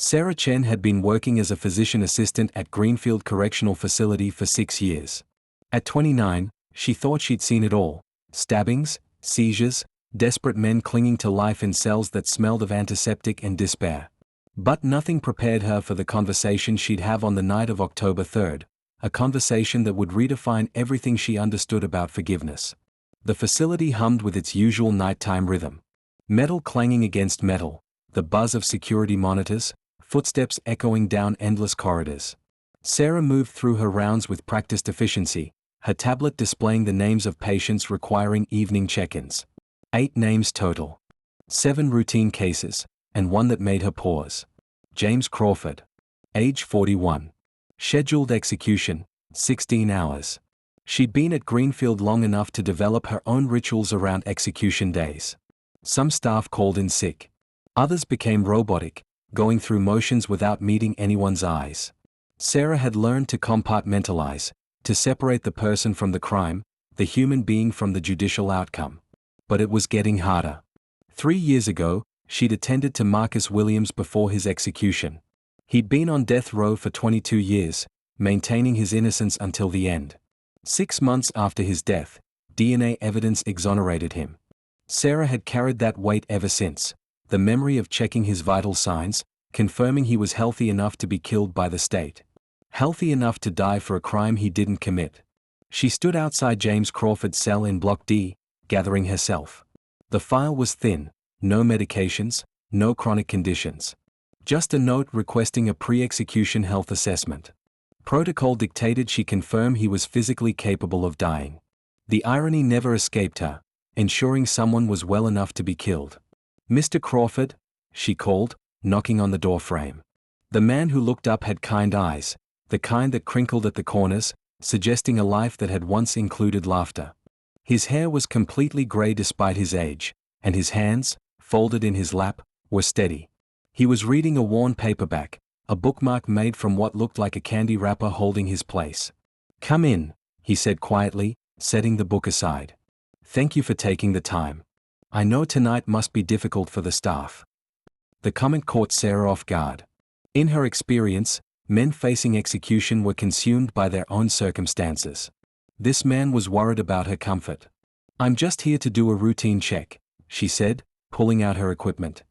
Sarah Chen had been working as a physician assistant at Greenfield Correctional Facility for 6 years. At 29, she thought she'd seen it all: stabbings, seizures, desperate men clinging to life in cells that smelled of antiseptic and despair. But nothing prepared her for the conversation she'd have on the night of October 3rd, a conversation that would redefine everything she understood about forgiveness. The facility hummed with its usual nighttime rhythm. Metal clanging against metal, the buzz of security monitors, footsteps echoing down endless corridors. Sarah moved through her rounds with practiced efficiency, her tablet displaying the names of patients requiring evening check-ins. 8 names total. 7 routine cases, and one that made her pause. James Crawford. Age 41. Scheduled execution, 16 hours. She'd been at Greenfield long enough to develop her own rituals around execution days. Some staff called in sick. Others became robotic, going through motions without meeting anyone's eyes. Sarah had learned to compartmentalize, to separate the person from the crime, the human being from the judicial outcome. But it was getting harder. 3 years ago, she'd attended to Marcus Williams before his execution. He'd been on death row for 22 years, maintaining his innocence until the end. 6 months after his death, DNA evidence exonerated him. Sarah had carried that weight ever since, the memory of checking his vital signs, confirming he was healthy enough to be killed by the state. Healthy enough to die for a crime he didn't commit. She stood outside James Crawford's cell in Block D, gathering herself. The file was thin, no medications, no chronic conditions. Just a note requesting a pre-execution health assessment. Protocol dictated she confirm he was physically capable of dying. The irony never escaped her, ensuring someone was well enough to be killed. "Mr. Crawford," she called, knocking on the door frame. The man who looked up had kind eyes, the kind that crinkled at the corners, suggesting a life that had once included laughter. His hair was completely gray despite his age, and his hands, folded in his lap, were steady. He was reading a worn paperback, a bookmark made from what looked like a candy wrapper holding his place. "Come in," he said quietly, setting the book aside. "Thank you for taking the time. I know tonight must be difficult for the staff." The comment caught Sarah off guard. In her experience, men facing execution were consumed by their own circumstances. This man was worried about her comfort. "I'm just here to do a routine check," she said, pulling out her equipment.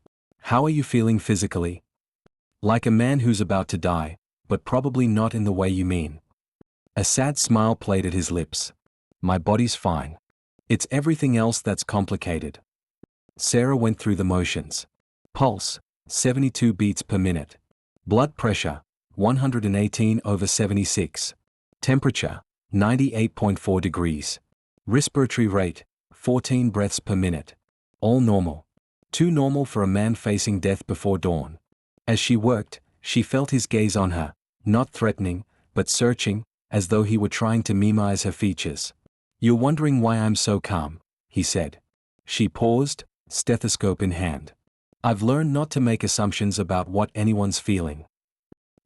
"How are you feeling physically?" "Like a man who's about to die, but probably not in the way you mean." A sad smile played at his lips. "My body's fine. It's everything else that's complicated." Sarah went through the motions. Pulse, 72 beats per minute. Blood pressure, 118/76. Temperature, 98.4 degrees. Respiratory rate, 14 breaths per minute. All normal. Too normal for a man facing death before dawn. As she worked, she felt his gaze on her, not threatening, but searching, as though he were trying to memorize her features. "You're wondering why I'm so calm," he said. She paused, stethoscope in hand. "I've learned not to make assumptions about what anyone's feeling."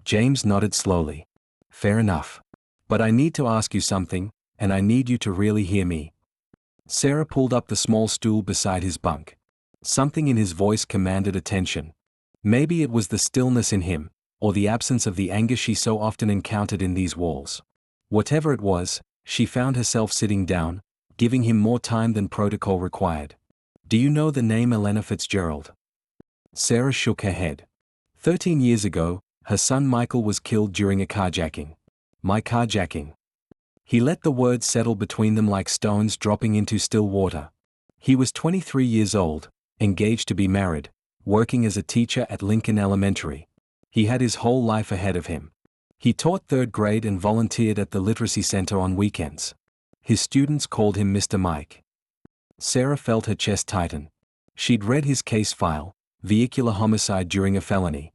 James nodded slowly. "Fair enough. But I need to ask you something, and I need you to really hear me." Sarah pulled up the small stool beside his bunk. Something in his voice commanded attention. Maybe it was the stillness in him, or the absence of the anger she so often encountered in these walls. Whatever it was, she found herself sitting down, giving him more time than protocol required. "Do you know the name Elena Fitzgerald?" Sarah shook her head. 13 years ago, her son Michael was killed during a carjacking. "My carjacking." He let the words settle between them like stones dropping into still water. He was 23 years old, engaged to be married, working as a teacher at Lincoln Elementary. He had his whole life ahead of him. He taught 3rd grade and volunteered at the literacy center on weekends. His students called him Mr. Mike. Sarah felt her chest tighten. She'd read his case file, vehicular homicide during a felony.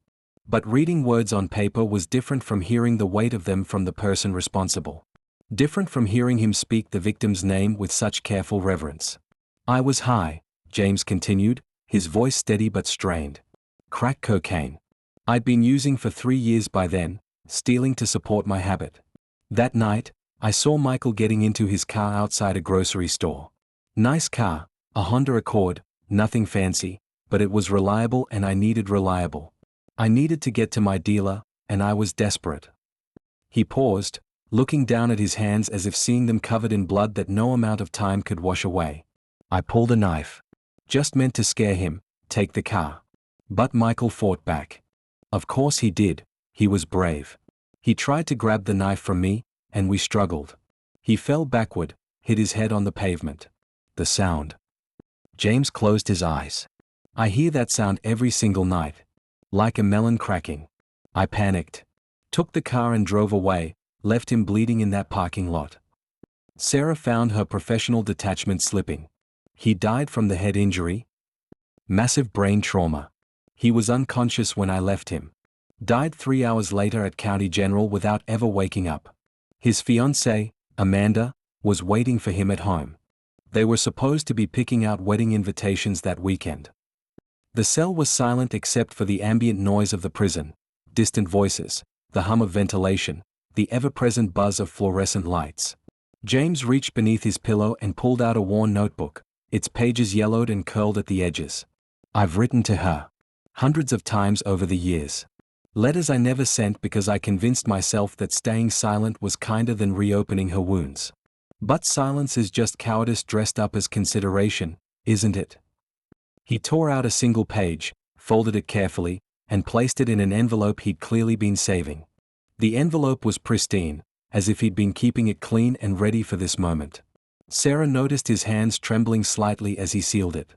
But reading words on paper was different from hearing the weight of them from the person responsible. Different from hearing him speak the victim's name with such careful reverence. "I was high," James continued, his voice steady but strained. "Crack cocaine. I'd been using for 3 years by then, stealing to support my habit. That night, I saw Michael getting into his car outside a grocery store. Nice car, a Honda Accord, nothing fancy, but it was reliable and I needed reliable. I needed to get to my dealer, and I was desperate. He paused, looking down at his hands as if seeing them covered in blood that no amount of time could wash away. I pulled a knife. Just meant to scare him, take the car. But Michael fought back. Of course he did, he was brave. He tried to grab the knife from me, and we struggled. He fell backward, hit his head on the pavement. The sound. James closed his eyes. I hear that sound every single night. Like a melon cracking. I panicked. Took the car and drove away, left him bleeding in that parking lot. Sarah found her professional detachment slipping. He died from the head injury. Massive brain trauma. He was unconscious when I left him. Died 3 hours later at County General without ever waking up. His fiancée, Amanda, was waiting for him at home. They were supposed to be picking out wedding invitations that weekend. The cell was silent except for the ambient noise of the prison, distant voices, the hum of ventilation, the ever-present buzz of fluorescent lights. James reached beneath his pillow and pulled out a worn notebook, its pages yellowed and curled at the edges. I've written to her. Hundreds of times over the years. Letters I never sent because I convinced myself that staying silent was kinder than reopening her wounds. But silence is just cowardice dressed up as consideration, isn't it? He tore out a single page, folded it carefully, and placed it in an envelope he'd clearly been saving. The envelope was pristine, as if he'd been keeping it clean and ready for this moment. Sarah noticed his hands trembling slightly as he sealed it.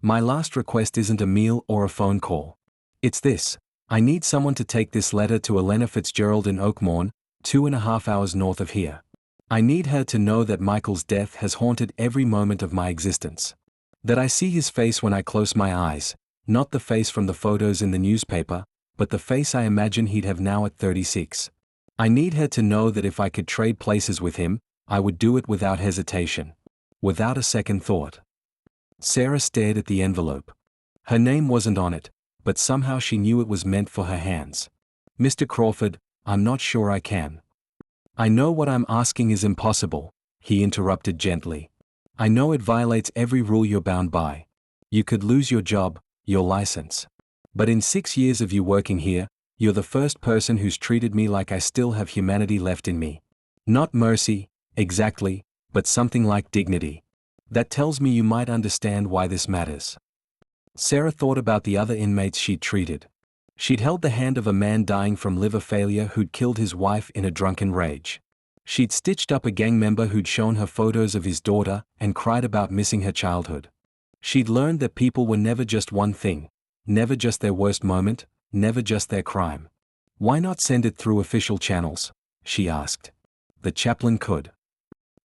My last request isn't a meal or a phone call. It's this. I need someone to take this letter to Elena Fitzgerald in Oakmorn, 2.5 hours north of here. I need her to know that Michael's death has haunted every moment of my existence. That I see his face when I close my eyes, not the face from the photos in the newspaper, but the face I imagine he'd have now at 36. I need her to know that if I could trade places with him, I would do it without hesitation. Without a second thought. Sarah stared at the envelope. Her name wasn't on it, but somehow she knew it was meant for her hands. Mr. Crawford, I'm not sure I can. I know what I'm asking is impossible, he interrupted gently. I know it violates every rule you're bound by. You could lose your job, your license. But in 6 years of you working here, you're the first person who's treated me like I still have humanity left in me. Not mercy, exactly, but something like dignity. That tells me you might understand why this matters. Sarah thought about the other inmates she'd treated. She'd held the hand of a man dying from liver failure who'd killed his wife in a drunken rage. She'd stitched up a gang member who'd shown her photos of his daughter and cried about missing her childhood. She'd learned that people were never just one thing, never just their worst moment, never just their crime. Why not send it through official channels? She asked. The chaplain could.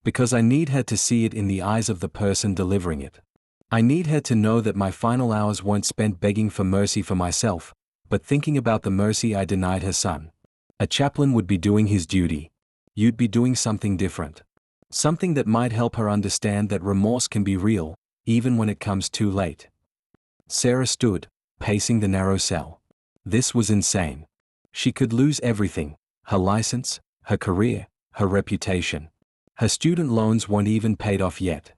Because I need her to see it in the eyes of the person delivering it. I need her to know that my final hours weren't spent begging for mercy for myself, but thinking about the mercy I denied her son. A chaplain would be doing his duty. You'd be doing something different. Something that might help her understand that remorse can be real, even when it comes too late. Sarah stood, pacing the narrow cell. This was insane. She could lose everything, her license, her career, her reputation. Her student loans weren't even paid off yet.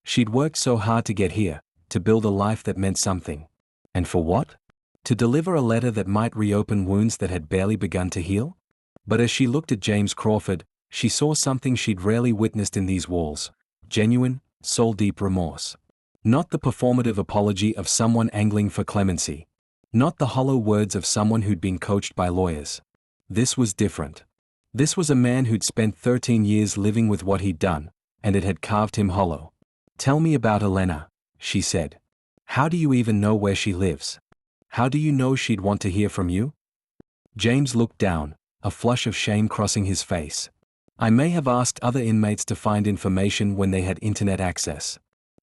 She'd worked so hard to get here, to build a life that meant something. And for what? To deliver a letter that might reopen wounds that had barely begun to heal? But as she looked at James Crawford, she saw something she'd rarely witnessed in these walls. Genuine, soul-deep remorse. Not the performative apology of someone angling for clemency. Not the hollow words of someone who'd been coached by lawyers. This was different. This was a man who'd spent 13 years living with what he'd done, and it had carved him hollow. Tell me about Elena, she said. How do you even know where she lives? How do you know she'd want to hear from you? James looked down, a flush of shame crossing his face. I may have asked other inmates to find information when they had internet access.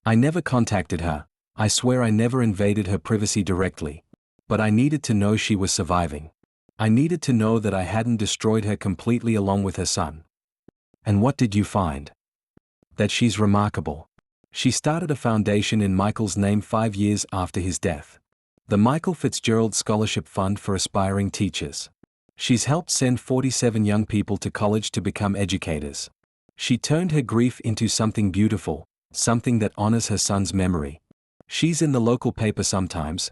I never contacted her, I swear I never invaded her privacy directly. But I needed to know she was surviving. I needed to know that I hadn't destroyed her completely along with her son. And what did you find? That she's remarkable. She started a foundation in Michael's name 5 years after his death. The Michael Fitzgerald Scholarship Fund for Aspiring Teachers. She's helped send 47 young people to college to become educators. She turned her grief into something beautiful, something that honors her son's memory. She's in the local paper sometimes,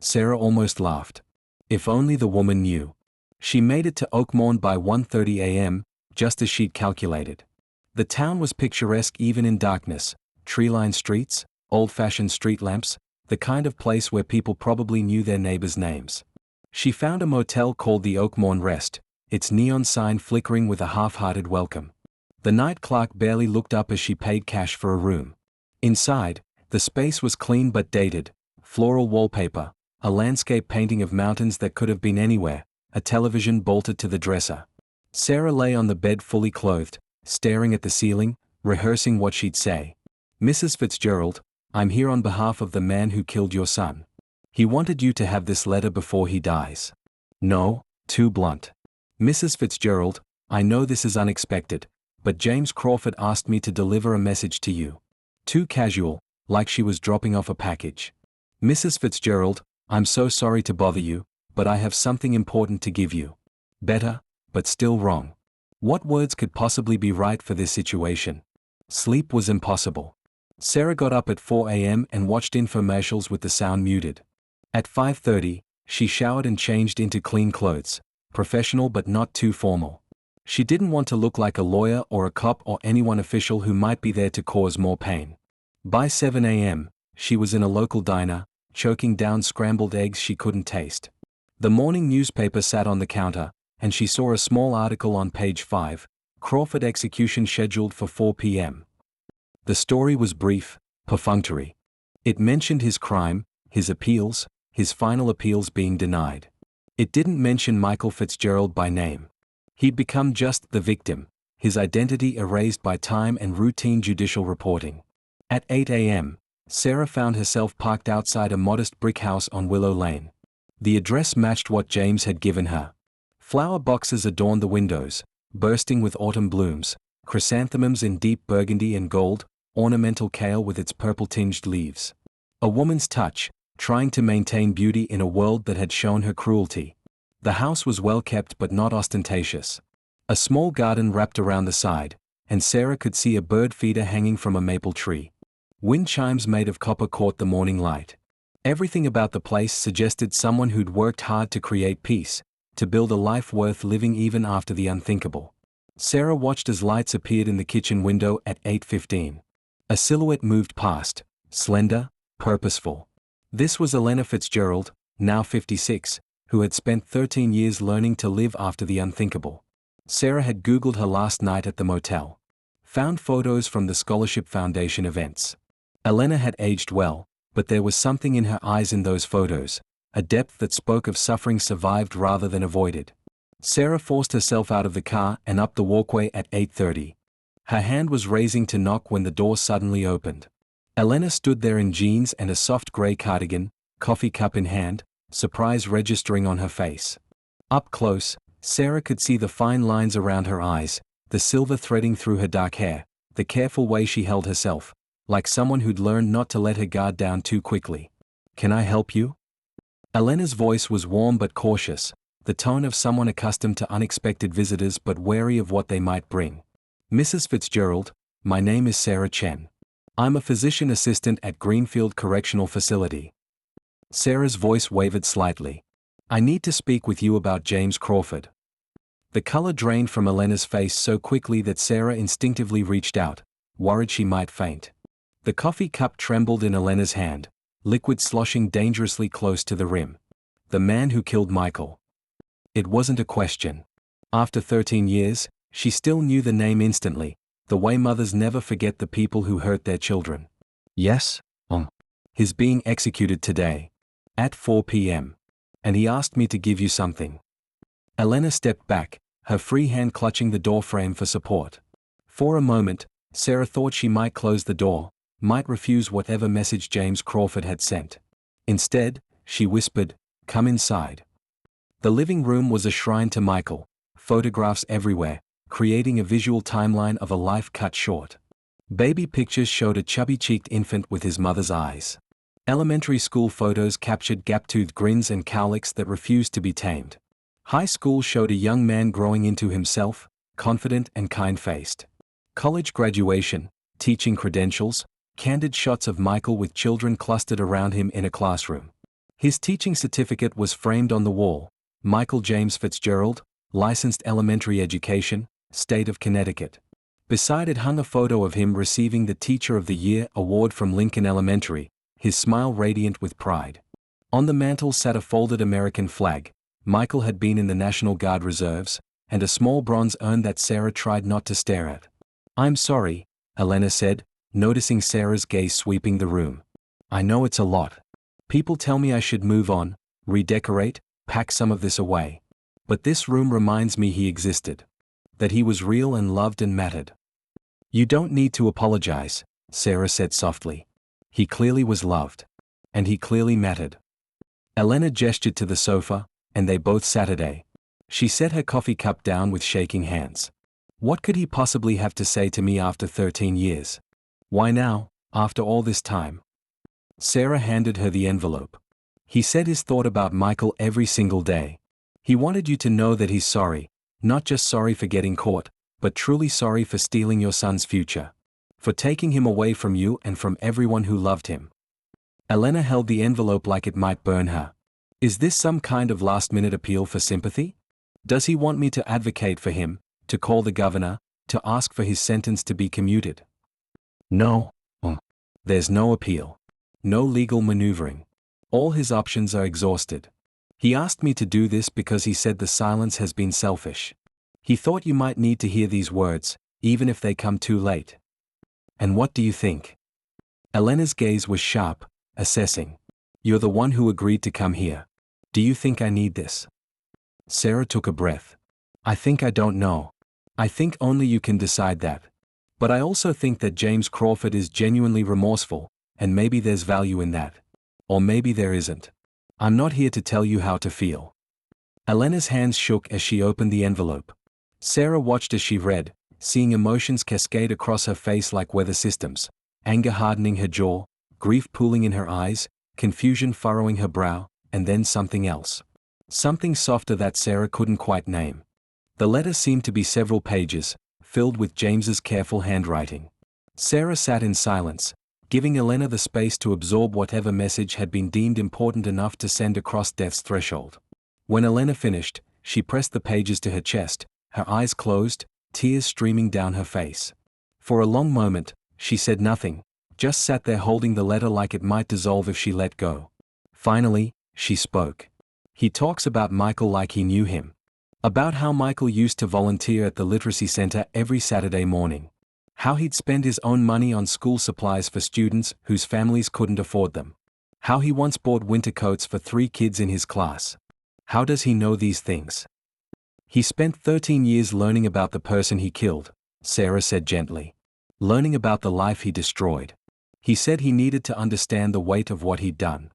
Sarah almost laughed. If only the woman knew. She made it to Oakmorn by 1:30 a.m., just as she'd calculated. The town was picturesque even in darkness, tree-lined streets, old-fashioned street lamps, the kind of place where people probably knew their neighbors' names. She found a motel called the Oakmorn Rest, its neon sign flickering with a half-hearted welcome. The night clerk barely looked up as she paid cash for a room. Inside, the space was clean but dated, floral wallpaper, a landscape painting of mountains that could have been anywhere, a television bolted to the dresser. Sarah lay on the bed fully clothed, staring at the ceiling, rehearsing what she'd say. "Mrs. Fitzgerald, I'm here on behalf of the man who killed your son. He wanted you to have this letter before he dies." No, too blunt. "Mrs. Fitzgerald, I know this is unexpected, but James Crawford asked me to deliver a message to you." Too casual, like she was dropping off a package. "Mrs. Fitzgerald, I'm so sorry to bother you, but I have something important to give you." Better, but still wrong. What words could possibly be right for this situation? Sleep was impossible. Sarah got up at 4 a.m. and watched infomercials with the sound muted. At 5:30, she showered and changed into clean clothes, professional but not too formal. She didn't want to look like a lawyer or a cop or anyone official who might be there to cause more pain. By 7 a.m., she was in a local diner, choking down scrambled eggs she couldn't taste. The morning newspaper sat on the counter, and she saw a small article on page 5, Crawford execution scheduled for 4 p.m. The story was brief, perfunctory. It mentioned his crime, his appeals, his final appeals being denied. It didn't mention Michael Fitzgerald by name. He'd become just the victim, his identity erased by time and routine judicial reporting. At 8 a.m., Sarah found herself parked outside a modest brick house on Willow Lane. The address matched what James had given her. Flower boxes adorned the windows, bursting with autumn blooms, chrysanthemums in deep burgundy and gold, ornamental kale with its purple-tinged leaves. A woman's touch, trying to maintain beauty in a world that had shown her cruelty. The house was well kept but not ostentatious. A small garden wrapped around the side, and Sarah could see a bird feeder hanging from a maple tree. Wind chimes made of copper caught the morning light. Everything about the place suggested someone who'd worked hard to create peace, to build a life worth living even after the unthinkable. Sarah watched as lights appeared in the kitchen window at 8:15. A silhouette moved past, slender, purposeful. This was Elena Fitzgerald, now 56, who had spent 13 years learning to live after the unthinkable. Sarah had Googled her last night at the motel. Found photos from the Scholarship Foundation events. Elena had aged well, but there was something in her eyes in those photos, a depth that spoke of suffering survived rather than avoided. Sarah forced herself out of the car and up the walkway at 8:30. Her hand was raising to knock when the door suddenly opened. Elena stood there in jeans and a soft gray cardigan, coffee cup in hand, surprise registering on her face. Up close, Sarah could see the fine lines around her eyes, the silver threading through her dark hair, the careful way she held herself, like someone who'd learned not to let her guard down too quickly. "Can I help you?" Elena's voice was warm but cautious, the tone of someone accustomed to unexpected visitors but wary of what they might bring. "Mrs. Fitzgerald, my name is Sarah Chen. I'm a physician assistant at Greenfield Correctional Facility." Sarah's voice wavered slightly. "I need to speak with you about James Crawford." The color drained from Elena's face so quickly that Sarah instinctively reached out, worried she might faint. The coffee cup trembled in Elena's hand, liquid sloshing dangerously close to the rim. The man who killed Michael. It wasn't a question. After 13 years, she still knew the name instantly, the way mothers never forget the people who hurt their children. "Yes, He's being executed today. At 4 p.m. And he asked me to give you something." Elena stepped back, her free hand clutching the doorframe for support. For a moment, Sarah thought she might close the door, might refuse whatever message James Crawford had sent. Instead, she whispered, "Come inside." The living room was a shrine to Michael, photographs everywhere, creating a visual timeline of a life cut short. Baby pictures showed a chubby-cheeked infant with his mother's eyes. Elementary school photos captured gap-toothed grins and cowlicks that refused to be tamed. High school showed a young man growing into himself, confident and kind-faced. College graduation, teaching credentials, candid shots of Michael with children clustered around him in a classroom. His teaching certificate was framed on the wall: Michael James Fitzgerald, licensed elementary education, State of Connecticut. Beside it hung a photo of him receiving the Teacher of the Year award from Lincoln Elementary, his smile radiant with pride. On the mantel sat a folded American flag. Michael had been in the National Guard Reserves, and a small bronze urn that Sarah tried not to stare at. "I'm sorry," Elena said, noticing Sarah's gaze sweeping the room. "I know it's a lot. People tell me I should move on, redecorate, pack some of this away. But this room reminds me he existed. That he was real and loved and mattered." "You don't need to apologize," Sarah said softly. "He clearly was loved. And he clearly mattered." Elena gestured to the sofa, and they both sat at a. She set her coffee cup down with shaking hands. "What could he possibly have to say to me after 13 years? Why now, after all this time?" Sarah handed her the envelope. "He said his thought about Michael every single day. He wanted you to know that he's sorry, not just sorry for getting caught, but truly sorry for stealing your son's future. For taking him away from you and from everyone who loved him." Elena held the envelope like it might burn her. "Is this some kind of last-minute appeal for sympathy? Does he want me to advocate for him, to call the governor, to ask for his sentence to be commuted?" "No. There's no appeal. No legal maneuvering. All his options are exhausted. He asked me to do this because he said the silence has been selfish. He thought you might need to hear these words, even if they come too late." "And what do you think?" Elena's gaze was sharp, assessing. "You're the one who agreed to come here. Do you think I need this?" Sarah took a breath. "I think I don't know. I think only you can decide that. But I also think that James Crawford is genuinely remorseful, and maybe there's value in that. Or maybe there isn't. I'm not here to tell you how to feel." Elena's hands shook as she opened the envelope. Sarah watched as she read, seeing emotions cascade across her face like weather systems, anger hardening her jaw, grief pooling in her eyes, confusion furrowing her brow, and then something else. Something softer that Sarah couldn't quite name. The letter seemed to be several pages, filled with James's careful handwriting. Sarah sat in silence, giving Elena the space to absorb whatever message had been deemed important enough to send across death's threshold. When Elena finished, she pressed the pages to her chest, her eyes closed, tears streaming down her face. For a long moment, she said nothing, just sat there holding the letter like it might dissolve if she let go. Finally, she spoke. "He talks about Michael like he knew him. About how Michael used to volunteer at the literacy center every Saturday morning. How he'd spend his own money on school supplies for students whose families couldn't afford them. How he once bought winter coats for 3 kids in his class. How does he know these things?" "He spent 13 years learning about the person he killed," Sarah said gently. "Learning about the life he destroyed. He said he needed to understand the weight of what he'd done."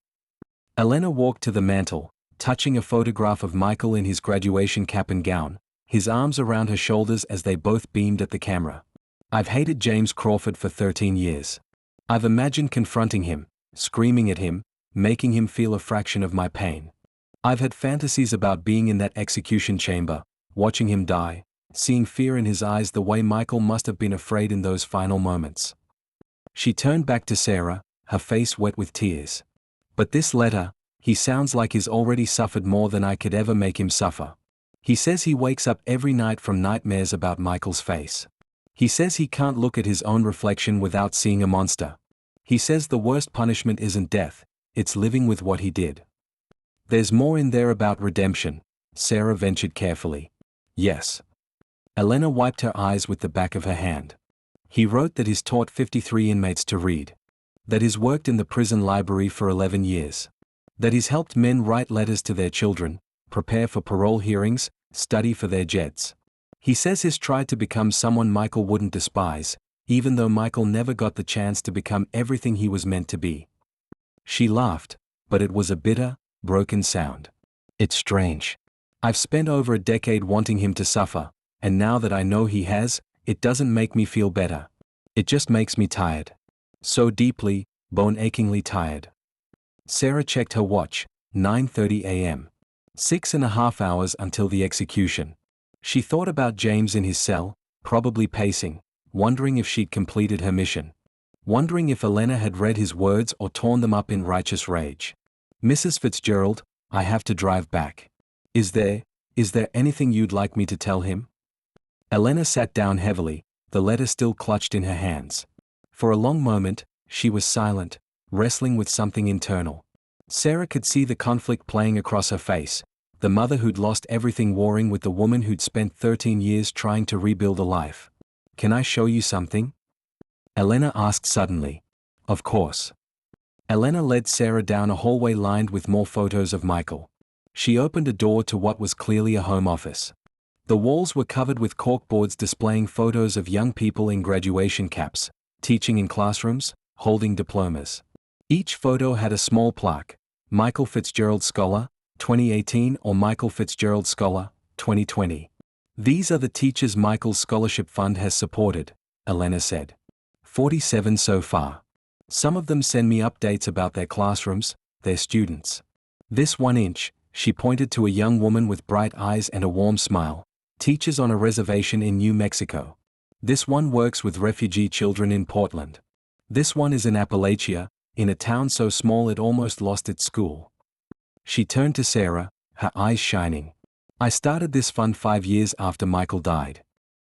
Elena walked to the mantel, touching a photograph of Michael in his graduation cap and gown, his arms around her shoulders as they both beamed at the camera. "I've hated James Crawford for 13 years. I've imagined confronting him, screaming at him, making him feel a fraction of my pain. I've had fantasies about being in that execution chamber, watching him die, seeing fear in his eyes the way Michael must have been afraid in those final moments." She turned back to Sarah, her face wet with tears. "But this letter, he sounds like he's already suffered more than I could ever make him suffer. He says he wakes up every night from nightmares about Michael's face. He says he can't look at his own reflection without seeing a monster. He says the worst punishment isn't death, it's living with what he did." "There's more in there about redemption," Sarah ventured carefully. "Yes." Elena wiped her eyes with the back of her hand. "He wrote that he's taught 53 inmates to read. That he's worked in the prison library for 11 years. That he's helped men write letters to their children, prepare for parole hearings, study for their jets. He says he's tried to become someone Michael wouldn't despise, even though Michael never got the chance to become everything he was meant to be." She laughed, but it was a bitter, broken sound. "It's strange. I've spent over a decade wanting him to suffer, and now that I know he has, it doesn't make me feel better. It just makes me tired. So deeply, bone-achingly tired." Sarah checked her watch, 9:30 a.m. 6.5 hours until the execution. She thought about James in his cell, probably pacing, wondering if she'd completed her mission. Wondering if Elena had read his words or torn them up in righteous rage. Mrs. Fitzgerald, I have to drive back. Is there anything you'd like me to tell him? Elena sat down heavily, the letter still clutched in her hands. For a long moment, she was silent, wrestling with something internal. Sarah could see the conflict playing across her face, the mother who'd lost everything warring with the woman who'd spent 13 years trying to rebuild a life. Can I show you something? Elena asked suddenly. Of course. Elena led Sarah down a hallway lined with more photos of Michael. She opened a door to what was clearly a home office. The walls were covered with corkboards displaying photos of young people in graduation caps, teaching in classrooms, holding diplomas. Each photo had a small plaque, Michael Fitzgerald Scholar, 2018 or Michael Fitzgerald Scholar, 2020. These are the teachers Michael's scholarship fund has supported, Elena said. 47 so far. Some of them send me updates about their classrooms, their students. This 1-inch, she pointed to a young woman with bright eyes and a warm smile, teaches on a reservation in New Mexico. This one works with refugee children in Portland. This one is in Appalachia, in a town so small it almost lost its school. She turned to Sarah, her eyes shining. I started this fund 5 years after Michael died.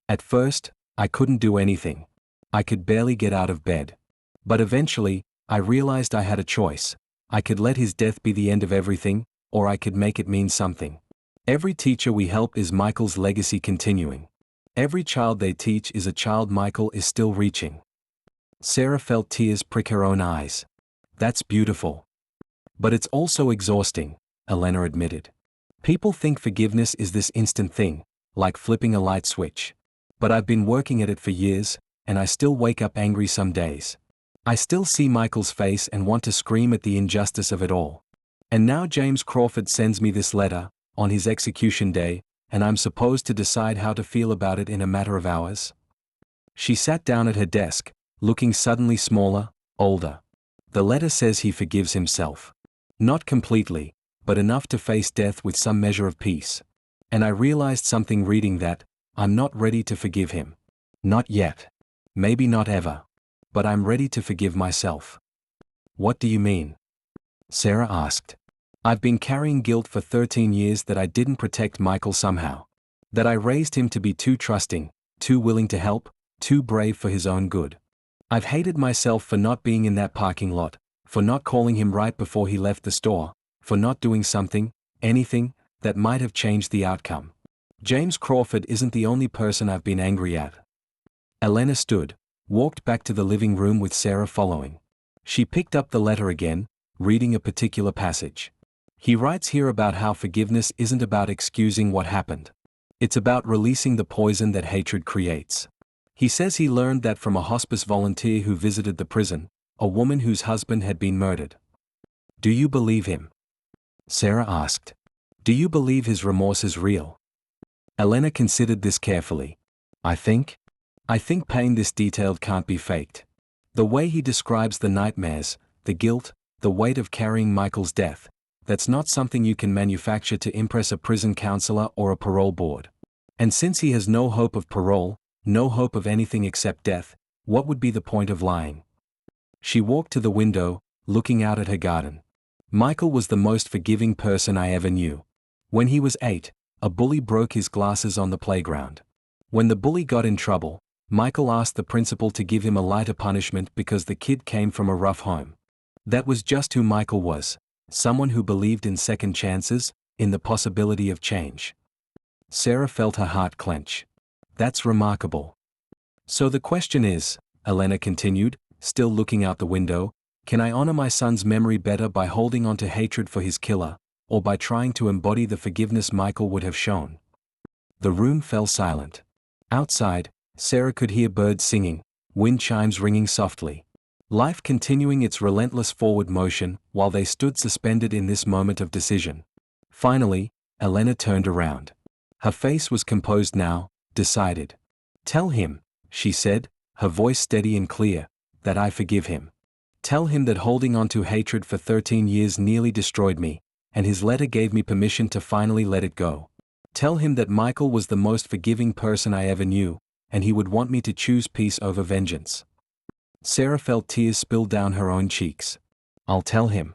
At first, I couldn't do anything. I could barely get out of bed. But eventually, I realized I had a choice. I could let his death be the end of everything, or I could make it mean something. Every teacher we help is Michael's legacy continuing. Every child they teach is a child Michael is still reaching. Sarah felt tears prick her own eyes. That's beautiful. But it's also exhausting, Elena admitted. People think forgiveness is this instant thing, like flipping a light switch. But I've been working at it for years, and I still wake up angry some days. I still see Michael's face and want to scream at the injustice of it all. And now James Crawford sends me this letter, on his execution day, and I'm supposed to decide how to feel about it in a matter of hours? She sat down at her desk, looking suddenly smaller, older. The letter says he forgives himself. Not completely, but enough to face death with some measure of peace. And I realized something reading that, I'm not ready to forgive him. Not yet. Maybe not ever. But I'm ready to forgive myself. What do you mean? Sarah asked. I've been carrying guilt for 13 years that I didn't protect Michael somehow. That I raised him to be too trusting, too willing to help, too brave for his own good. I've hated myself for not being in that parking lot, for not calling him right before he left the store, for not doing something, anything, that might have changed the outcome. James Crawford isn't the only person I've been angry at. Elena stood, walked back to the living room with Sarah following. She picked up the letter again, reading a particular passage. He writes here about how forgiveness isn't about excusing what happened. It's about releasing the poison that hatred creates. He says he learned that from a hospice volunteer who visited the prison, a woman whose husband had been murdered. Do you believe him? Sarah asked. Do you believe his remorse is real? Elena considered this carefully. I think pain this detailed can't be faked. The way he describes the nightmares, the guilt, the weight of carrying Michael's death, that's not something you can manufacture to impress a prison counselor or a parole board. And since he has no hope of parole, no hope of anything except death, what would be the point of lying? She walked to the window, looking out at her garden. Michael was the most forgiving person I ever knew. When he was 8, a bully broke his glasses on the playground. When the bully got in trouble, Michael asked the principal to give him a lighter punishment because the kid came from a rough home. That was just who Michael was, someone who believed in second chances, in the possibility of change. Sarah felt her heart clench. That's remarkable. So the question is, Elena continued, still looking out the window, can I honor my son's memory better by holding on to hatred for his killer, or by trying to embody the forgiveness Michael would have shown? The room fell silent. Outside, Sarah could hear birds singing, wind chimes ringing softly. Life continuing its relentless forward motion while they stood suspended in this moment of decision. Finally, Elena turned around. Her face was composed now, decided. Tell him, she said, her voice steady and clear, that I forgive him. Tell him that holding on to hatred for 13 years nearly destroyed me, and his letter gave me permission to finally let it go. Tell him that Michael was the most forgiving person I ever knew, and he would want me to choose peace over vengeance. Sarah felt tears spill down her own cheeks. I'll tell him.